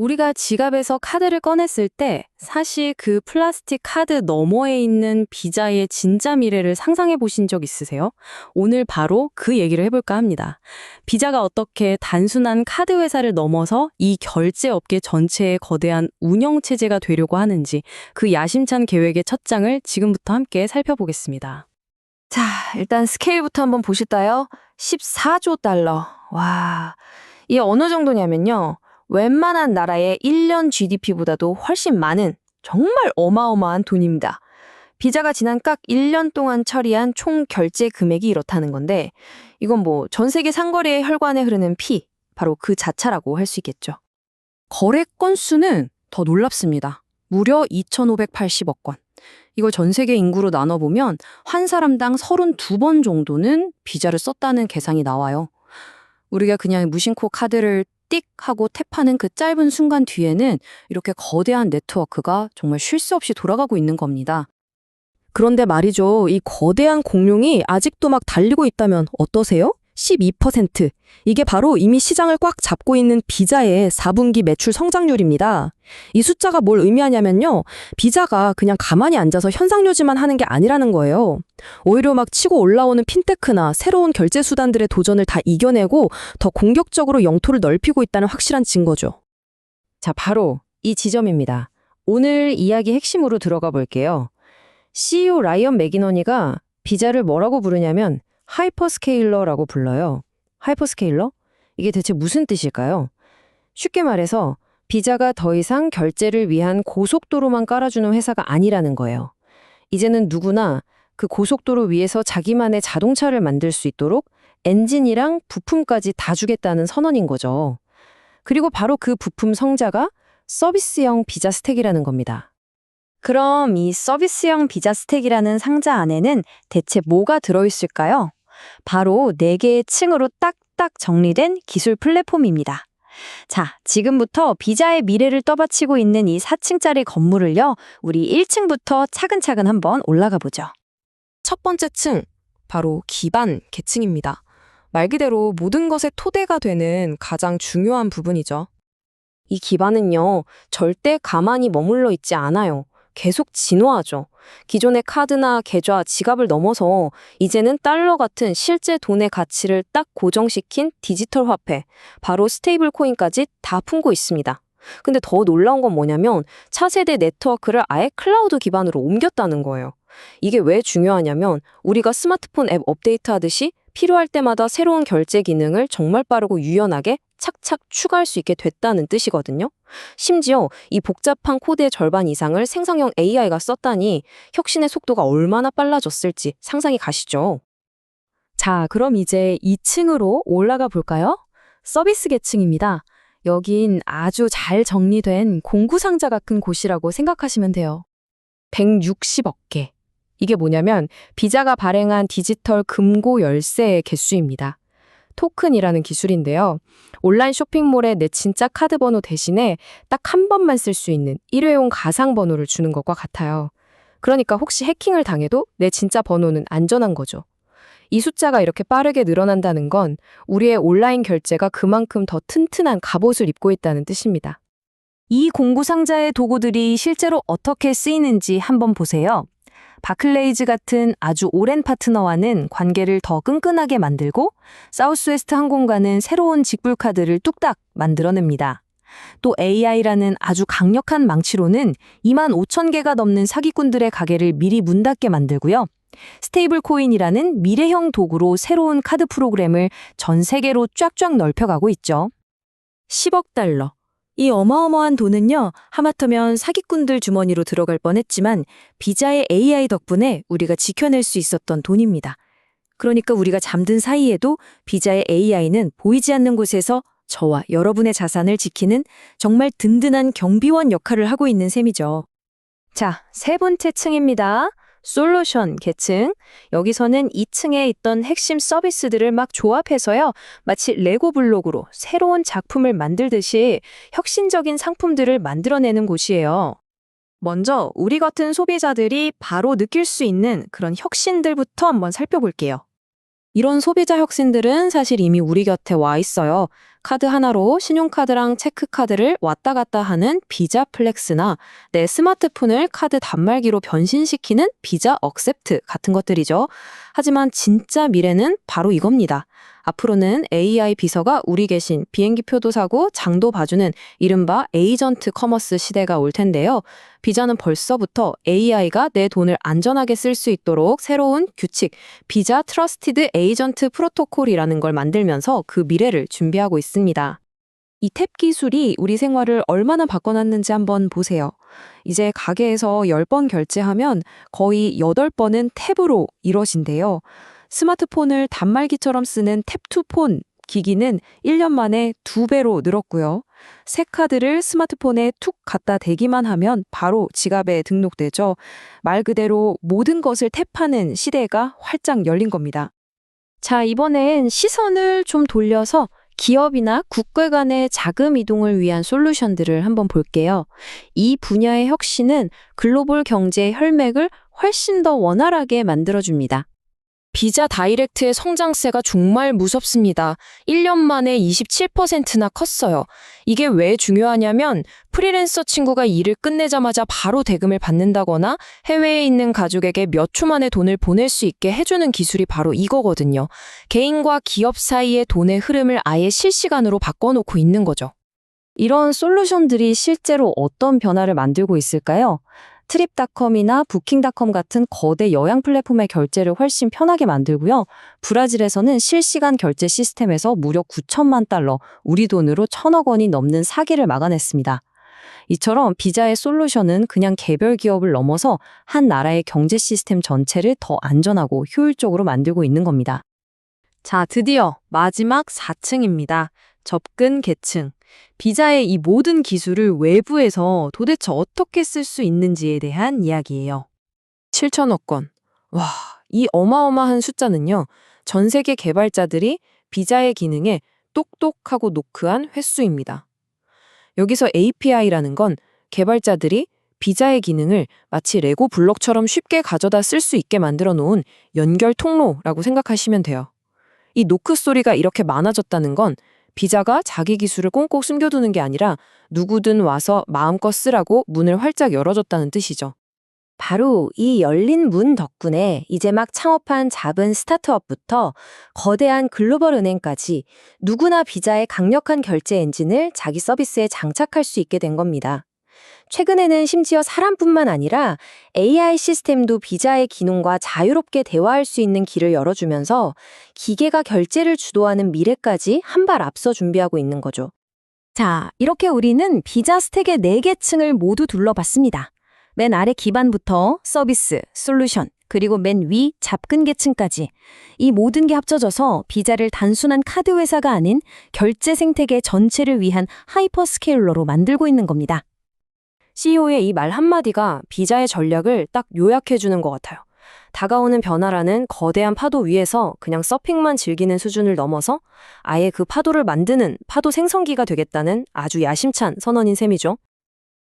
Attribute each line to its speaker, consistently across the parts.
Speaker 1: 우리가 지갑에서 카드를 꺼냈을 때 사실 그 플라스틱 카드 너머에 있는 비자의 진짜 미래를 상상해 보신 적 있으세요? 오늘 바로 그 얘기를 해볼까 합니다. 비자가 어떻게 단순한 카드 회사를 넘어서 이 결제 업계 전체의 거대한 운영 체제가 되려고 하는지 그 야심찬 계획의 첫 장을 지금부터 함께 살펴보겠습니다.
Speaker 2: 자, 일단 스케일부터 한번 보실까요? 14조 달러. 와, 이게 어느 정도냐면요. 웬만한 나라의 1년 GDP보다도 훨씬 많은 정말 어마어마한 돈입니다. 비자가 지난 딱 1년 동안 처리한 총 결제 금액이 이렇다는 건데 이건 뭐 전 세계 상거래의 혈관에 흐르는 피, 바로 그 자체라고 할 수 있겠죠.
Speaker 1: 거래 건수는 더 놀랍습니다. 무려 2,580억 건. 이걸 전 세계 인구로 나눠보면 한 사람당 32번 정도는 비자를 썼다는 계산이 나와요. 우리가 그냥 무심코 카드를 띡 하고 탭하는 그 짧은 순간 뒤에는 이렇게 거대한 네트워크가 정말 쉴 새 없이 돌아가고 있는 겁니다.
Speaker 3: 그런데 말이죠. 이 거대한 공룡이 아직도 막 달리고 있다면 어떠세요? 12%. 이게 바로 이미 시장을 꽉 잡고 있는 비자의 4분기 매출 성장률입니다. 이 숫자가 뭘 의미하냐면요. 비자가 그냥 가만히 앉아서 현상 유지만 하는 게 아니라는 거예요. 오히려 막 치고 올라오는 핀테크나 새로운 결제 수단들의 도전을 다 이겨내고 더 공격적으로 영토를 넓히고 있다는 확실한 증거죠.
Speaker 2: 자, 바로 이 지점입니다. 오늘 이야기 핵심으로 들어가 볼게요. CEO 라이언 맥기너니가 비자를 뭐라고 부르냐면 하이퍼스케일러라고 불러요. 하이퍼스케일러? 이게 대체 무슨 뜻일까요? 쉽게 말해서 비자가 더 이상 결제를 위한 고속도로만 깔아주는 회사가 아니라는 거예요. 이제는 누구나 그 고속도로 위에서 자기만의 자동차를 만들 수 있도록 엔진이랑 부품까지 다 주겠다는 선언인 거죠. 그리고 바로 그 부품 성자가 서비스형 비자 스택이라는 겁니다.
Speaker 4: 그럼 이 서비스형 비자 스택이라는 상자 안에는 대체 뭐가 들어있을까요? 바로 4개의 층으로 딱딱 정리된 기술 플랫폼입니다. 자, 지금부터 비자의 미래를 떠받치고 있는 이 4층짜리 건물을요, 우리 1층부터 차근차근 한번 올라가 보죠.
Speaker 3: 첫 번째 층, 바로 기반 계층입니다. 말 그대로 모든 것의 토대가 되는 가장 중요한 부분이죠.
Speaker 2: 이 기반은요, 절대 가만히 머물러 있지 않아요. 계속 진화하죠. 기존의 카드나 계좌, 지갑을 넘어서 이제는 달러 같은 실제 돈의 가치를 딱 고정시킨 디지털 화폐, 바로 스테이블 코인까지 다 품고 있습니다. 근데 더 놀라운 건 뭐냐면 차세대 네트워크를 아예 클라우드 기반으로 옮겼다는 거예요. 이게 왜 중요하냐면 우리가 스마트폰 앱 업데이트하듯이 필요할 때마다 새로운 결제 기능을 정말 빠르고 유연하게 착착 추가할 수 있게 됐다는 뜻이거든요. 심지어 이 복잡한 코드의 절반 이상을 생성형 AI가 썼다니 혁신의 속도가 얼마나 빨라졌을지 상상이 가시죠?
Speaker 3: 자, 그럼 이제 2층으로 올라가 볼까요? 서비스 계층입니다. 여긴 아주 잘 정리된 공구상자가 큰 곳이라고 생각하시면 돼요.
Speaker 2: 160억 개. 이게 뭐냐면 비자가 발행한 디지털 금고 열쇠의 개수입니다. 토큰이라는 기술인데요. 온라인 쇼핑몰에 내 진짜 카드 번호 대신에 딱 한 번만 쓸 수 있는 일회용 가상 번호를 주는 것과 같아요. 그러니까 혹시 해킹을 당해도 내 진짜 번호는 안전한 거죠. 이 숫자가 이렇게 빠르게 늘어난다는 건 우리의 온라인 결제가 그만큼 더 튼튼한 갑옷을 입고 있다는 뜻입니다.
Speaker 4: 이 공구 상자의 도구들이 실제로 어떻게 쓰이는지 한번 보세요. 바클레이즈 같은 아주 오랜 파트너와는 관계를 더 끈끈하게 만들고 사우스웨스트 항공과는 새로운 직불 카드를 뚝딱 만들어냅니다. 또 AI라는 아주 강력한 망치로는 25,000개가 넘는 사기꾼들의 가게를 미리 문 닫게 만들고요. 스테이블 코인이라는 미래형 도구로 새로운 카드 프로그램을 전 세계로 쫙쫙 넓혀가고 있죠.
Speaker 3: 10억 달러. 이 어마어마한 돈은요, 하마터면 사기꾼들 주머니로 들어갈 뻔했지만 비자의 AI 덕분에 우리가 지켜낼 수 있었던 돈입니다. 그러니까 우리가 잠든 사이에도 비자의 AI는 보이지 않는 곳에서 저와 여러분의 자산을 지키는 정말 든든한 경비원 역할을 하고 있는 셈이죠.
Speaker 4: 자, 세 번째 층입니다. 솔루션 계층. 여기서는 2층에 있던 핵심 서비스들을 막 조합해서요. 마치 레고 블록으로 새로운 작품을 만들듯이 혁신적인 상품들을 만들어내는 곳이에요. 먼저 우리 같은 소비자들이 바로 느낄 수 있는 그런 혁신들부터 한번 살펴볼게요.
Speaker 2: 이런 소비자 혁신들은 사실 이미 우리 곁에 와 있어요. 카드 하나로 신용카드랑 체크카드를 왔다 갔다 하는 비자 플렉스나 내 스마트폰을 카드 단말기로 변신시키는 비자 억셉트 같은 것들이죠. 하지만 진짜 미래는 바로 이겁니다. 앞으로는 AI 비서가 우리 계신 비행기표도 사고 장도 봐주는 이른바 에이전트 커머스 시대가 올 텐데요. 비자는 벌써부터 AI가 내 돈을 안전하게 쓸 수 있도록 새로운 규칙, 비자 트러스티드 에이전트 프로토콜이라는 걸 만들면서 그 미래를 준비하고 있습니다. 이 탭 기술이 우리 생활을 얼마나 바꿔놨는지 한번 보세요. 이제 가게에서 10번 결제하면 거의 8번은 탭으로 이뤄진대요. 스마트폰을 단말기처럼 쓰는 탭투폰 기기는 1년 만에 2배로 늘었고요. 새 카드를 스마트폰에 툭 갖다 대기만 하면 바로 지갑에 등록되죠. 말 그대로 모든 것을 탭하는 시대가 활짝 열린 겁니다. 자, 이번엔 시선을 좀 돌려서 기업이나 국가 간의 자금 이동을 위한 솔루션들을 한번 볼게요. 이 분야의 혁신은 글로벌 경제의 혈맥을 훨씬 더 원활하게 만들어줍니다. 비자 다이렉트의 성장세가 정말 무섭습니다. 1년 만에 27%나 컸어요. 이게 왜 중요하냐면 프리랜서 친구가 일을 끝내자마자 바로 대금을 받는다거나 해외에 있는 가족에게 몇 초 만에 돈을 보낼 수 있게 해주는 기술이 바로 이거거든요. 개인과 기업 사이의 돈의 흐름을 아예 실시간으로 바꿔놓고 있는 거죠. 이런 솔루션들이 실제로 어떤 변화를 만들고 있을까요? 트립닷컴이나 부킹닷컴 같은 거대 여행 플랫폼의 결제를 훨씬 편하게 만들고요. 브라질에서는 실시간 결제 시스템에서 무려 9천만 달러, 우리 돈으로 1,000억 원이 넘는 사기를 막아냈습니다. 이처럼 비자의 솔루션은 그냥 개별 기업을 넘어서 한 나라의 경제 시스템 전체를 더 안전하고 효율적으로 만들고 있는 겁니다. 자, 드디어 마지막 4층입니다. 접근 계층. 비자의 이 모든 기술을 외부에서 도대체 어떻게 쓸 수 있는지에 대한 이야기예요. 7천억 건. 와, 이 어마어마한 숫자는요. 전 세계 개발자들이 비자의 기능에 똑똑하고 노크한 횟수입니다. 여기서 API라는 건 개발자들이 비자의 기능을 마치 레고 블록처럼 쉽게 가져다 쓸 수 있게 만들어 놓은 연결 통로라고 생각하시면 돼요. 이 노크 소리가 이렇게 많아졌다는 건 비자가 자기 기술을 꽁꽁 숨겨두는 게 아니라 누구든 와서 마음껏 쓰라고 문을 활짝 열어줬다는 뜻이죠. 바로 이 열린 문 덕분에 이제 막 창업한 작은 스타트업부터 거대한 글로벌 은행까지 누구나 비자의 강력한 결제 엔진을 자기 서비스에 장착할 수 있게 된 겁니다. 최근에는 심지어 사람뿐만 아니라 AI 시스템도 비자의 기능과 자유롭게 대화할 수 있는 길을 열어주면서 기계가 결제를 주도하는 미래까지 한 발 앞서 준비하고 있는 거죠. 자, 이렇게 우리는 비자 스택의 4개 층을 모두 둘러봤습니다. 맨 아래 기반부터 서비스, 솔루션, 그리고 맨 위 잡근 계층까지 이 모든 게 합쳐져서 비자를 단순한 카드 회사가 아닌 결제 생태계 전체를 위한 하이퍼스케일러로 만들고 있는 겁니다. CEO의 이 말 한마디가 비자의 전략을 딱 요약해주는 것 같아요. 다가오는 변화라는 거대한 파도 위에서 그냥 서핑만 즐기는 수준을 넘어서 아예 그 파도를 만드는 파도 생성기가 되겠다는 아주 야심찬 선언인 셈이죠.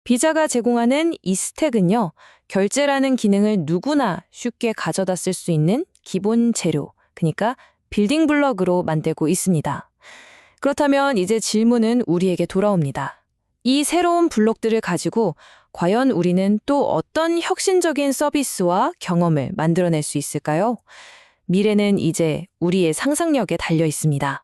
Speaker 2: 비자가 제공하는 이 스택은요, 결제라는 기능을 누구나 쉽게 가져다 쓸 수 있는 기본 재료, 그러니까 빌딩 블럭으로 만들고 있습니다. 그렇다면 이제 질문은 우리에게 돌아옵니다. 이 새로운 블록들을 가지고 과연 우리는 또 어떤 혁신적인 서비스와 경험을 만들어낼 수 있을까요? 미래는 이제 우리의 상상력에 달려 있습니다.